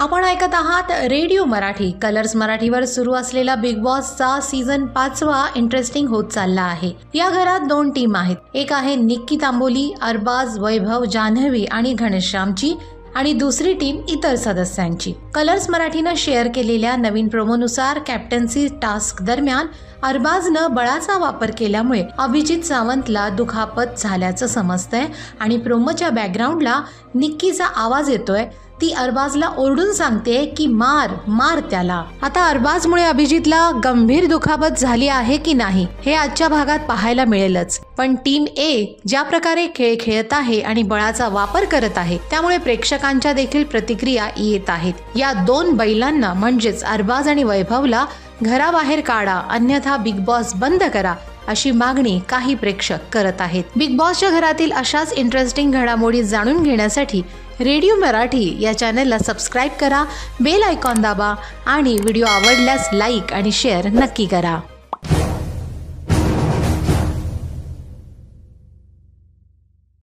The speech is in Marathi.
आपण ऐकत आहात रेडिओ मराठी. कलर्स मराठीवर सुरू असलेला बिग बॉसचा सीझन 5वा इंटरेस्टिंग होत चालला आहे. या घरात 2 टीम आहेत. एक आहे निक्की तांबोली, अरबाज, वैभव, जान्हवी आणि घनश्यामची आणि दुसरी टीम इतर सदस्यांची. कलर्स मराठीनं शेअर केलेल्या नवीन प्रोमोनुसार कॅप्टन्सी टास्क दरम्यान अरबाजनं बळाचा वापर केल्यामुळे अभिजित सावंतला दुखापत झाल्याचं समजतंय आणि प्रोमोच्या बॅकग्राऊंडला निक्कीचा आवाज येतोय. ती अरबाजला ओरडून सांगते की मार मार त्याला. आता अरबाजमुळे अभिजितला गंभीर दुखापत झाली आहे की नाही हे आजच्या भागात पाहायला मिळेलच. पण टीम ए ज्या प्रकारे खेळ खेळत आहे आणि बळाचा वापर करत आहे त्यामुळे प्रेक्षकांच्या देखील प्रतिक्रिया येत आहेत. या 2 बैलांना म्हणजेच अरबाज आणि वैभवला घराबाहेर काढा, अन्यथा बिग बॉस बंद करा अशी मागणी काही प्रेक्षक करत आहेत. बिग बॉसच्या घरातील अशाच इंटरेस्टिंग घडामोडी जाणून घेण्यासाठी रेडिओ मराठी या चॅनलला सबस्क्राईब करा, बेल आयकॉन दाबा आणि व्हिडिओ आवडल्यास लाईक आणि शेअर नक्की करा.